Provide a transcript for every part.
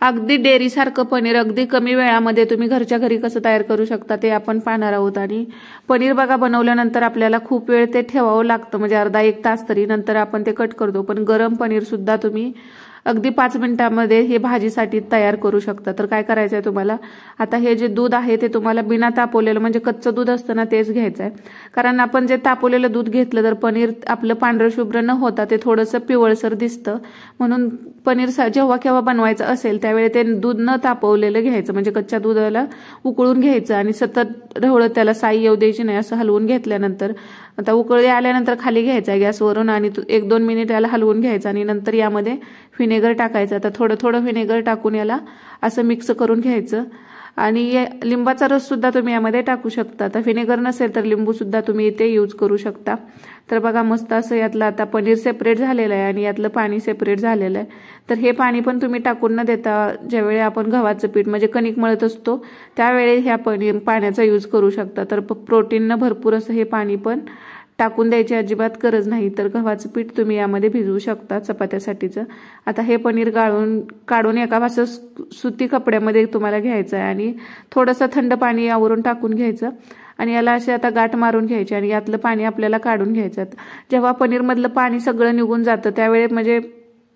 अगदी डेअरीसारखं पनीर अगदी कमी वेळामध्ये तुम्ही घरच्या घरी कसं तयार करू शकता ते आपण पाहणार आहोत। आणि पनीर बघा बनवल्यानंतर आपल्याला खूप वेळ ते ठेवावं लागतं, म्हणजे अर्धा एक तास तरी, नंतर आपण ते कट करतो। पण गरम पनीर सुद्धा तुम्ही अगदी 5 मिनिटांमध्ये हे भाजीसाठी तयार करू शकता। तर काय करायचं आहे तुम्हाला, आता हे जे दूध आहे ते तुम्हाला बिना तापवलेलं म्हणजे कच्चं दूध असतं ना तेच घ्यायचं आहे, कारण आपण जे तापवलेलं दूध घेतलं तर पनीर आपलं पांढरं शुभ्र न होता ते थोडंसं पिवळसर दिसतं। म्हणून पनीर जेव्हा केव्हा बनवायचं असेल त्यावेळी ते दूध न तापवलेलं घ्यायचं, म्हणजे कच्च्या दुधाला उकळून घ्यायचं आणि सतत ढवळत त्याला साई येऊ द्यायची नाही। असं हलवून घेतल्यानंतर आता उकळी आल्यानंतर खाली घ्यायचा गॅसवरून आणि 1-2 मिनिट याला हलवून घ्यायचं आणि नंतर यामध्ये व्हिनेगर टाकायचं। आता थोडं थोडं व्हिनेगर टाकून याला असं मिक्स करून घ्यायचं आणि लिंबाचा रस सुद्धा तुम्ही यामध्ये टाकू शकता। आता व्हिनेगर नसेल तर लिंबू सुद्धा तुम्ही इथे यूज करू शकता। तर बघा मस्त असं यातलं आता पनीर सेपरेट झालेलं आहे आणि यातलं पाणी सेपरेट झालेलं आहे। तर हे पाणी पण तुम्ही टाकून न देता ज्यावेळी आपण गव्हाचं पीठ म्हणजे कणिक मळत असतो त्यावेळी ह्या पाण्याचा यूज करू शकता। तर प्रोटीननं भरपूर असं हे पाणी पण टाकून द्यायची अजिबात गरज नाही। तर गव्हाचं पीठ तुम्ही यामध्ये भिजवू शकता चपात्यासाठीचं। आता हे पनीर काढून एका असं सुती कपड्यामध्ये तुम्हाला घ्यायचं आहे आणि थोडंसं थंड पाणी यावरून टाकून घ्यायचं आणि याला असे आता गाठ मारून घ्यायची आणि यातलं पाणी आपल्याला काढून घ्यायचं। जेव्हा पनीरमधलं पाणी सगळं निघून जातं त्यावेळी म्हणजे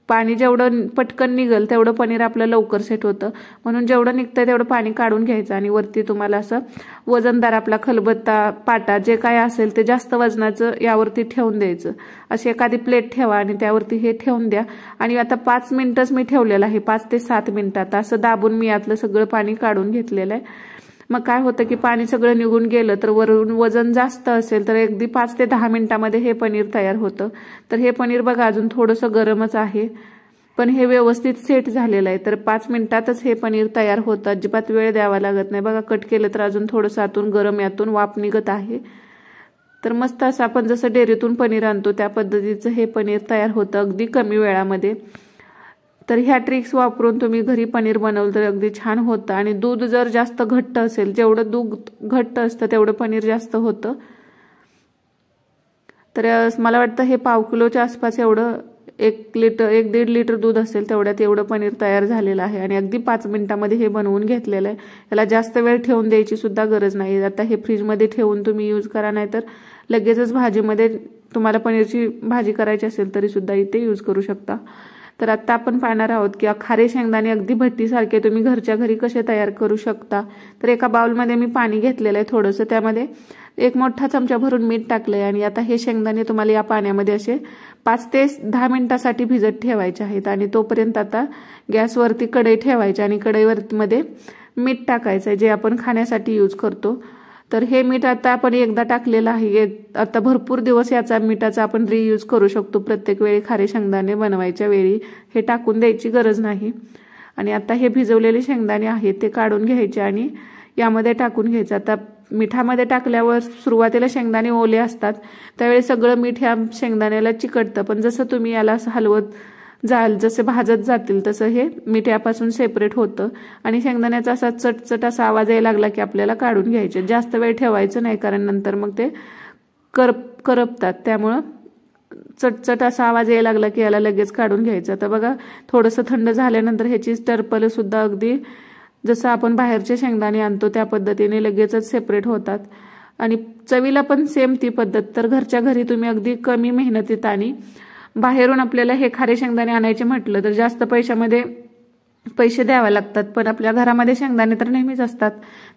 पाणी जेवढं पटकन निघेल तेवढं पनीर आपलं लवकर सेट होतं, म्हणून जेवढं निघतंय तेवढं पाणी काढून घ्यायचं आणि वरती तुम्हाला असं वजनदार आपला खलबत्ता पाटा जे काय असेल ते जास्त वजनाचं यावरती ठेवून द्यायचं। अशी एखादी प्लेट ठेवा आणि त्यावरती हे ठेवून द्या आणि आता 5 मिनिटच मी ठेवलेलं आहे, 5 ते 7 मिनिटात असं दाबून मी यातलं सगळं पाणी काढून घेतलेलं आहे। मग काय होतं की पाणी सगळं निघून गेलं तर वरून वजन जास्त असेल तर अगदी 5 ते 10 मिनिटांमध्ये हे पनीर तयार होतं। तर हे पनीर बघा अजून थोडंसं गरमच आहे पण हे व्यवस्थित सेट झालेलं आहे। तर 5 मिनिटातच हे पनीर तयार होतं, अजिबात वेळ द्यावा लागत नाही। बघा कट केलं तर अजून थोडंसं आतून गरम यातून वाफ निघत आहे। तर मस्त असं आपण जसं डेअरीतून पनीर आणतो त्या पद्धतीचं हे पनीर तयार होतं अगदी कमी वेळामध्ये। तर ह्या ट्रिक्स वापरून तुम्ही घरी पनीर बनवलं तर अगदी छान होतं आणि दूध जर जास्त घट्ट असेल जेवढं दूध घट्ट असतं तेवढं पनीर जास्त होतं। तर मला वाटतं हे पाव किलोच्या आसपास एवढं 1-1.5 लिटर दूध असेल तेवढ्यात एवढं पनीर तयार झालेलं आहे आणि अगदी 5 मिनिटांमध्ये हे बनवून घेतलेलं आहे। याला जास्त वेळ ठेवून द्यायची सुद्धा गरज नाही। आता हे फ्रीजमध्ये ठेवून तुम्ही यूज करा, नाहीतर लगेचच भाजीमध्ये तुम्हाला पनीरची भाजी करायची असेल तरी सुद्धा इथे यूज करू शकता। तर आता आपण पाहणार आहोत की खारे शेंगदाणे अगदी भट्टीसारखे तुम्ही घरच्या घरी कसे तयार करू शकता। तर एका बाउलमध्ये मी पाणी घेतलेलं आहे थोडंसं, त्यामध्ये 1 मोठा चमचा भरून मीठ टाकलंय आणि आता हे शेंगदाणे तुम्हाला या पाण्यामध्ये असे 5 ते 10 मिनिटांसाठी भिजत ठेवायचे आहेत आणि तोपर्यंत आता गॅसवरती कढई ठेवायची आणि कढईमध्ये मीठ टाकायचं जे आपण खाण्यासाठी यूज करतो। तर हे मीठ आता आपण एकदा टाकलेलं आहे, आता भरपूर दिवस याचा मिठाचा आपण रियूज करू शकतो। प्रत्येक वेळी खारे शेंगदाणे बनवायच्या वेळी हे टाकून द्यायची गरज नाही। आणि आता हे भिजवलेले शेंगदाणे आहेत ते काढून घ्यायचे आणि यामध्ये टाकून घ्यायचं। आता मिठामध्ये टाकल्यावर सुरुवातीला शेंगदाणे ओले असतात त्यावेळी सगळं मीठ ह्या शेंगदाण्याला चिकटतं, पण जसं तुम्ही याला असं हलवत जाल जसे भाजत जातील तसं हे मीठ यापासून सेपरेट होतं आणि शेंगदाण्याचा असा चटचट असा आवाज यायला लागला की आपल्याला काढून घ्यायचे। जास्त वेळ ठेवायचं नाही कारण नंतर मग ते करपतात, त्यामुळं चटचट असा आवाज यायला लागला की याला लगेच काढून घ्यायचं। आता बघा थोडंसं थंड झाल्यानंतर ह्याची टरपलं सुद्धा अगदी जसं आपण बाहेरचे शेंगदाणे आणतो त्या पद्धतीने लगेचच सेपरेट होतात आणि चवीला पण सेम ती पद्धत। तर घरच्या घरी तुम्ही अगदी कमी मेहनतीत आणि बाहेरून आपल्याला हे खारे शेंगदाणे आणायचे म्हटलं तर जास्त पैसे द्यावे लागतात, पण आपल्या घरामध्ये शेंगदाणे तर नेहमीच असतात।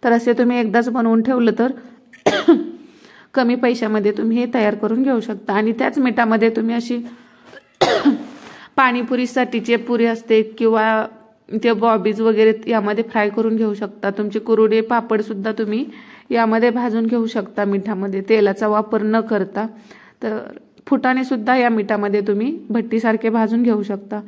तर असे तुम्ही एकदाच बनवून ठेवलं तर कमी पैशामध्ये तुम्ही हे तयार करून घेऊ शकता। आणि त्याच मिठामध्ये तुम्ही अशी पाणीपुरीसाठीचे पुरी असते किंवा ते बॉबीज वगैरे यामध्ये फ्राय करून घेऊ शकता। तुमचे कुरडे पापड सुद्धा तुम्ही यामध्ये भाजून घेऊ शकता मिठामध्ये, तेलाचा वापर न करता। तर फुटाणे सुद्धा या मिठामध्ये तुम्ही भट्टीसारखे भाजून घेऊ शकता।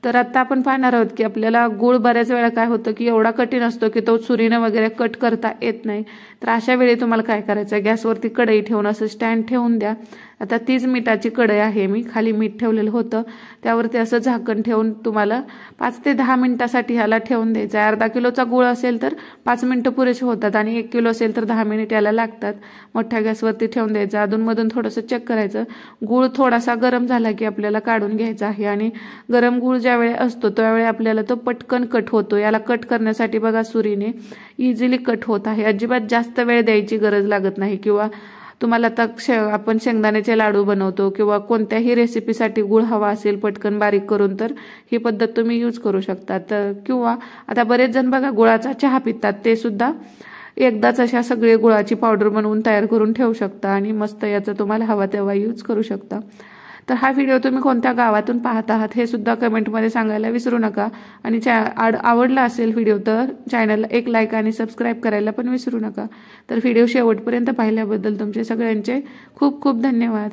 तर आता आपण पाहणार आहोत की आपल्याला गूळ बऱ्याच वेळा काय होतं की एवढा कठीण असतो की तो सुरीने वगैरे कट करता येत नाही। तर अशा वेळी तुम्हाला काय करायचं आहे, गॅसवरती कढई ठेवून असं स्टँड ठेवून द्या। आता तीच मिठाची कढई आहे, मी खाली मीठ ठेवलेलं होतं त्यावरती असं झाकण ठेवून तुम्हाला 5 ते 10 मिनिटांसाठी ह्याला ठेवून द्यायचं आहे। अर्धा किलोचा गूळ असेल तर 5 मिनिटं पुरेसे होतात आणि 1 किलो असेल तर 10 मिनिट याला लागतात। मोठ्या गॅसवरती ठेवून द्यायचं, अधूनमधून थोडंसं चेक करायचं। गूळ थोडासा गरम झाला की आपल्याला काढून घ्यायचा आहे आणि गरम गूळ ज्यावेळी असतो त्यावेळी आपल्याला तो पटकन कट होतो। याला कट करण्यासाठी बघा सुरीने इझिली कट होत आहे, अजिबात जास्त वेळ द्यायची गरज लागत नाही। किंवा तुम्हाला आता आपण शेंगदाण्याचे लाडू बनवतो किंवा कोणत्याही रेसिपीसाठी गुळ हवा असेल पटकन बारीक करून तर ही पद्धत तुम्ही यूज करू शकता। तर किंवा आता बरेच जण बघा गुळाचा चहा पितात, ते सुद्धा एकदाच अशा सगळे गुळाची पावडर बनवून तयार करून ठेवू शकता आणि मस्त याचा तुम्हाला हवा तेव्हा यूज करू शकता। तर हा व्हिडिओ तुम्ही कोणत्या गावातून पाहत आहात हे सुद्धा कमेंटमध्ये सांगायला विसरू नका। आणि आवडला असेल व्हिडिओ तर चॅनलला एक लाईक आणि सबस्क्राईब करायला पण विसरू नका। तर व्हिडिओ शेवटपर्यंत पाहिल्याबद्दल तुमचे सगळ्यांचे खूप खूप धन्यवाद।